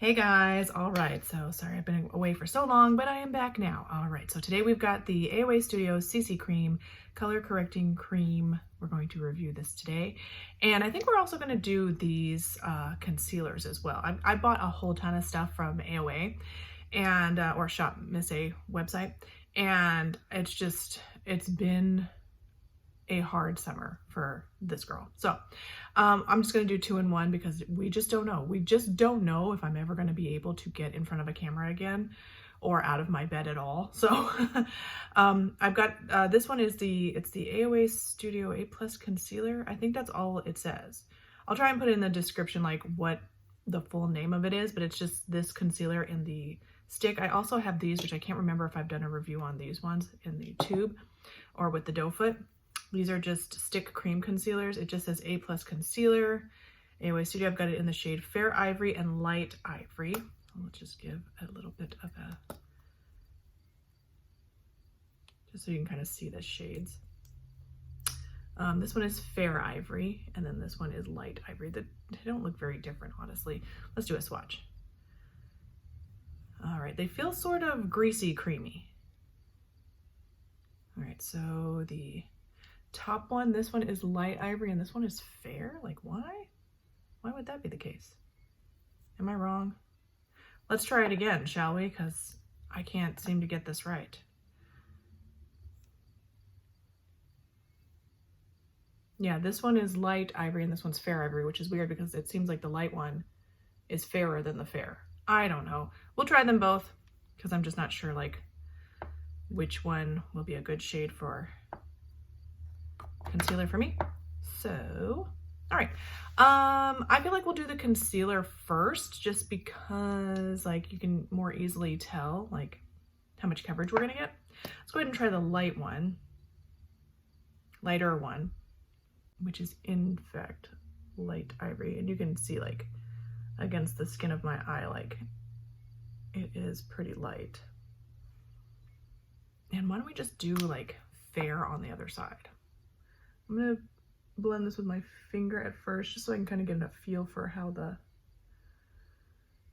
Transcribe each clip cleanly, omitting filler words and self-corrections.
Hey guys, all right, so sorry I've been away for so long, but I am back now. All right, so today we've got the AOA Studio CC Cream Color Correcting Cream. We're going to review this today. And I think we're also gonna do these concealers as well. I bought a whole ton of stuff from AOA and, or Shop Miss A website. And it's been a hard summer for this girl. So I'm just going to do 2-in-1 because we just don't know. We just don't know if I'm ever going to be able to get in front of a camera again or out of my bed at all. So I've got, this one is it's the AOA Studio A Plus Concealer. I think that's all it says. I'll try and put in the description like what the full name of it is, but it's just this concealer in the stick. I also have these, which I can't remember if I've done a review on these ones in the tube or with the doe foot. These are just stick cream concealers. It just says A Plus Concealer, AOA Studio. I've got it in the shade Fair Ivory and Light Ivory. I'll just give a little bit of a, just so you can kind of see the shades. This one is Fair Ivory, and then this one is Light Ivory. They don't look very different, honestly. Let's do a swatch. All right, they feel sort of greasy, creamy. All right, so the top one, this one is Light Ivory and this one is Fair. Like, why would that be the case? Am I wrong? Let's try it again, shall we? Because I can't seem to get this right. Yeah, this one is Light Ivory and this one's Fair Ivory, which is weird because it seems like the light one is fairer than the fair. I don't know. We'll try them both because I'm just not sure like which one will be a good shade for concealer for me. So, all right. I feel like we'll do the concealer first just because like you can more easily tell like how much coverage we're gonna get. Let's go ahead and try the light one, lighter one, which is in fact Light Ivory. And you can see like against the skin of my eye, like it is pretty light. And why don't we just do like Fair on the other side? I'm gonna blend this with my finger at first, just so I can kind of get a feel for how the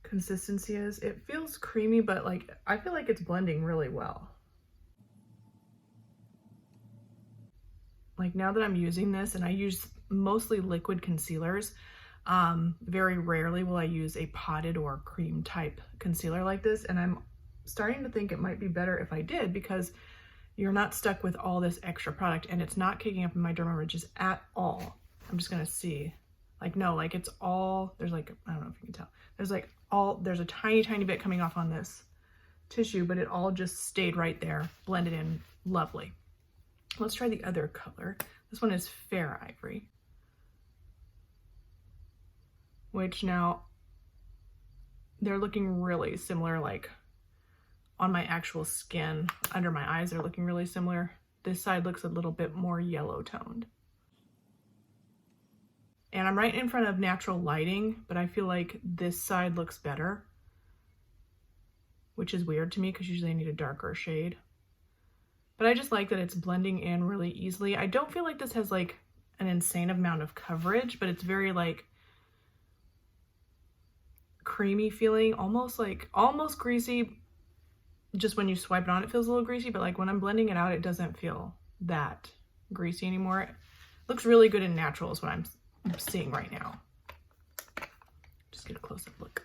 consistency is. It feels creamy, but like I feel like it's blending really well. Like now that I'm using this, and I use mostly liquid concealers, very rarely will I use a potted or cream type concealer like this, and I'm starting to think it might be better if I did because you're not stuck with all this extra product and it's not kicking up in my dermal ridges at all. I'm just gonna see, like, no, like it's all, there's like, I don't know if you can tell, there's like there's a tiny bit coming off on this tissue, but it all just stayed right there, blended in, lovely. Let's try the other color. This one is Fair Ivory, which now they're looking really similar, like on my actual skin, under my eyes, they're looking really similar. This side looks a little bit more yellow toned. And I'm right in front of natural lighting, but I feel like this side looks better, which is weird to me because usually I need a darker shade. But I just like that it's blending in really easily. I don't feel like this has like an insane amount of coverage, but it's very like creamy feeling, almost greasy. Just when you swipe it on, it feels a little greasy, but like when I'm blending it out, it doesn't feel that greasy anymore. It looks really good and natural is what I'm seeing right now. Just get a close-up look.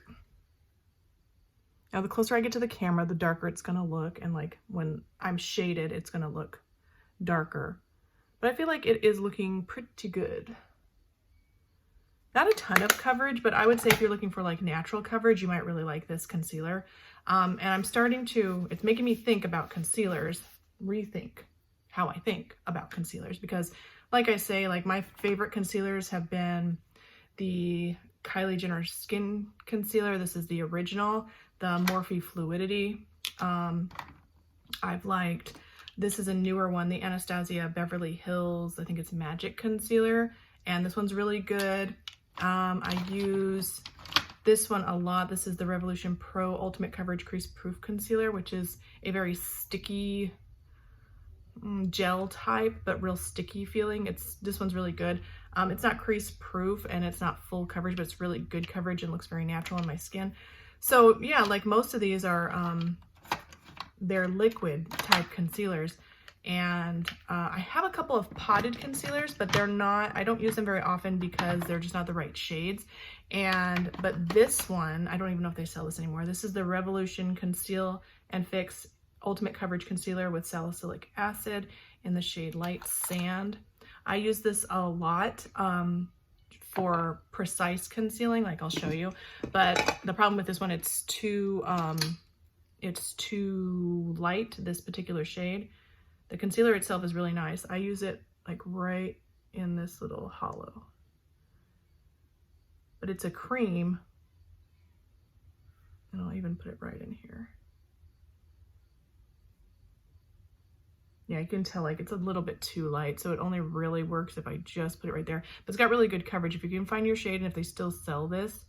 Now, the closer I get to the camera, the darker it's gonna look, and like when I'm shaded, it's gonna look darker. But I feel like it is looking pretty good. Not a ton of coverage, but I would say if you're looking for like natural coverage, you might really like this concealer. And I'm starting to, it's making me think about concealers, rethink how I think about concealers, because like I say, like my favorite concealers have been the Kylie Jenner Skin Concealer. This is the original, the Morphe Fluidity. I've liked, this is a newer one, the Anastasia Beverly Hills, I think it's Magic Concealer. And this one's really good. I use this one a lot. This is the Revolution Pro Ultimate Coverage Crease Proof Concealer, which is a very sticky gel type, but real sticky feeling. This one's really good. It's not crease proof and it's not full coverage, but it's really good coverage and looks very natural on my skin. So yeah, like most of these are, they're liquid type concealers. And I have a couple of potted concealers, but they're not, I don't use them very often because they're just not the right shades. But this one, I don't even know if they sell this anymore. This is the Revolution Conceal and Fix Ultimate Coverage Concealer with salicylic acid in the shade Light Sand. I use this a lot for precise concealing, like I'll show you. But the problem with this one, it's too light, this particular shade. The concealer itself is really nice. I use it like right in this little hollow. But it's a cream, and I'll even put it right in here. Yeah, you can tell like it's a little bit too light, so it only really works if I just put it right there. But it's got really good coverage. If you can find your shade, and if they still sell this,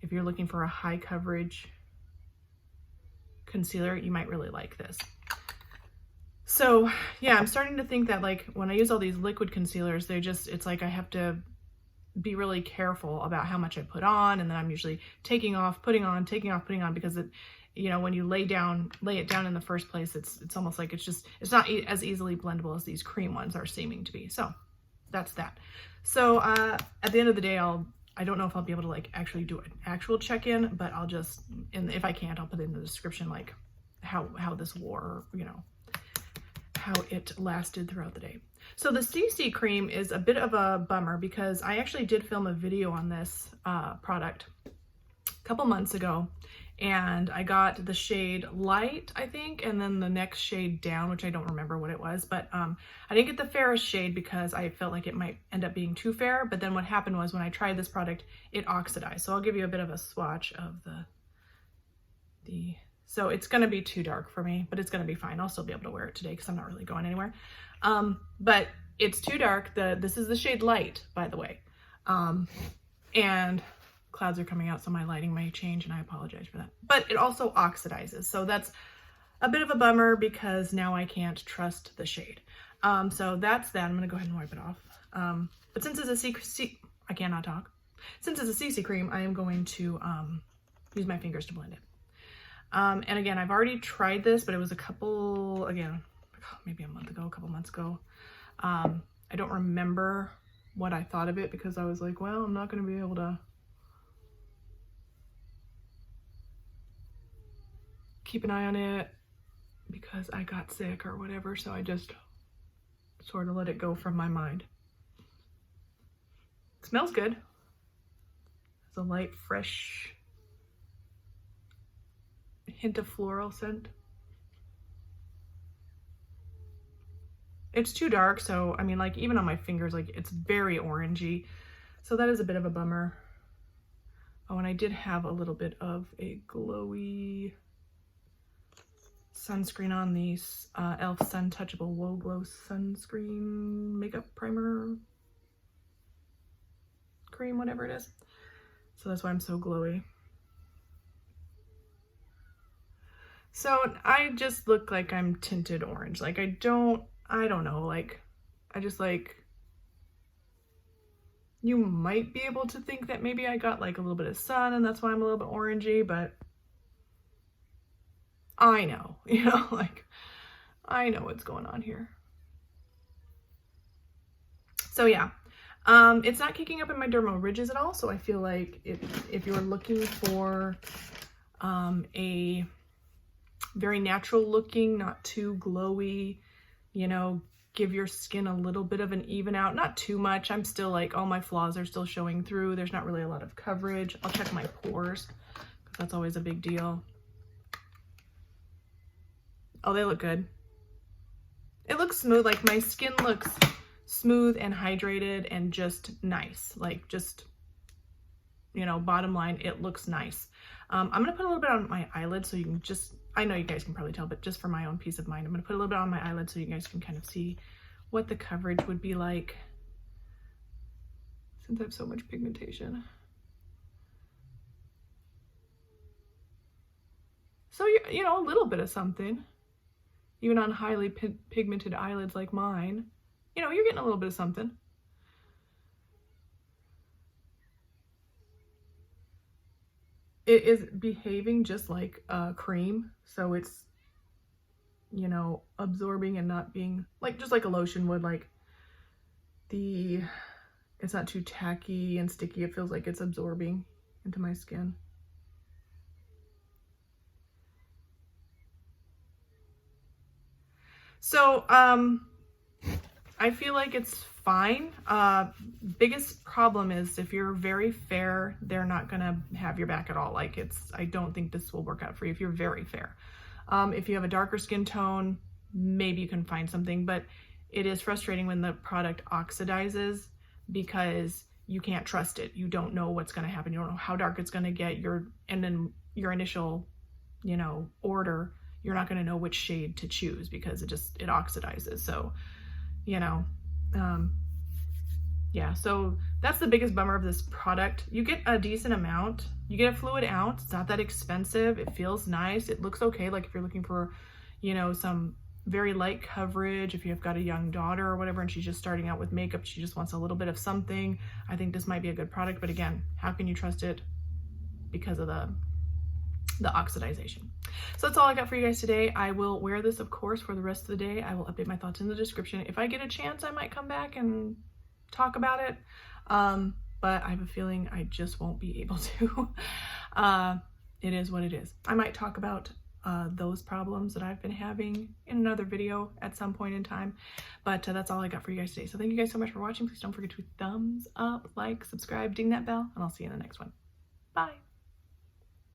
if you're looking for a high coverage concealer, you might really like this. So yeah, I'm starting to think that like when I use all these liquid concealers, it's like I have to be really careful about how much I put on, and then I'm usually taking off, putting on, taking off, putting on, because it, you know, when you lay it down in the first place, it's almost like it's not as easily blendable as these cream ones are seeming to be. So that's that. So at the end of the day, I don't know if I'll be able to like actually do an actual check-in, but I'll just, and if I can't, I'll put it in the description like how this wore, you know, how it lasted throughout the day. So the CC cream is a bit of a bummer because I actually did film a video on this product a couple months ago, and I got the shade Light, I think, and then the next shade down, which I don't remember what it was, but I didn't get the fairest shade because I felt like it might end up being too fair. But then what happened was when I tried this product, it oxidized. So I'll give you a bit of a swatch of so it's going to be too dark for me, but it's going to be fine. I'll still be able to wear it today because I'm not really going anywhere. But it's too dark. This is the shade Light, by the way. And clouds are coming out, so my lighting may change, and I apologize for that. But it also oxidizes. So that's a bit of a bummer because now I can't trust the shade. So that's that. I'm going to go ahead and wipe it off. But since it's a I cannot talk. Since it's a CC cream, I am going to use my fingers to blend it. And again, I've already tried this, but it was maybe a month ago, a couple months ago. I don't remember what I thought of it because I was like, well, I'm not going to be able to keep an eye on it because I got sick or whatever. So I just sort of let it go from my mind. It smells good. It's a light, fresh hint of floral scent. It's too dark, so I mean, like, even on my fingers, like, it's very orangey, so that is a bit of a bummer. Oh, and I did have a little bit of a glowy sunscreen on, the e.l.f. Sun Touchable Whoa Glow Sunscreen Makeup Primer Cream, whatever it is. So that's why I'm so glowy. So I just look like I'm tinted orange. Like I don't know, like I just like, you might be able to think that maybe I got like a little bit of sun and that's why I'm a little bit orangey, but I know, you know, like I know what's going on here. So yeah, it's not kicking up in my dermal ridges at all. So I feel like if you're looking for a very natural looking, not too glowy, you know, give your skin a little bit of an even out, not too much. I'm still like, all my flaws are still showing through. There's not really a lot of coverage. I'll check my pores because that's always a big deal. Oh, they look good. It looks smooth. Like my skin looks smooth and hydrated and just nice. Like just, you know, bottom line, it looks nice. I'm going to put a little bit on my eyelid so you can just, I know you guys can probably tell, but just for my own peace of mind, I'm going to put a little bit on my eyelid so you guys can kind of see what the coverage would be like since I have so much pigmentation. So, you know, a little bit of something, even on highly pigmented eyelids like mine, you know, you're getting a little bit of something. it is behaving just like a cream. So it's, you know, absorbing and not being like, just like a lotion would, like it's not too tacky and sticky. It feels like it's absorbing into my skin. So, I feel like it's fine. Biggest problem is if you're very fair, they're not gonna have your back at all. Like I don't think this will work out for you if you're very fair. If you have a darker skin tone, maybe you can find something, but it is frustrating when the product oxidizes because you can't trust it. You don't know what's gonna happen. You don't know how dark it's gonna get. And then your initial, you know, order, you're not gonna know which shade to choose because it oxidizes. So, you know, yeah, so that's the biggest bummer of this product. You get a decent amount. You get a fluid ounce. It's not that expensive. It feels nice. It looks okay. Like if you're looking for, you know, some very light coverage, if you've got a young daughter or whatever, and she's just starting out with makeup, she just wants a little bit of something, I think this might be a good product. But again, how can you trust it because of the oxidization? So that's all I got for you guys today. I will wear this, of course, for the rest of the day. I will update my thoughts in the description. If I get a chance, I might come back and talk about it. But I have a feeling I just won't be able to. It is what it is. I might talk about those problems that I've been having in another video at some point in time. But that's all I got for you guys today. So thank you guys so much for watching. Please don't forget to thumbs up, like, subscribe, ding that bell, and I'll see you in the next one. Bye.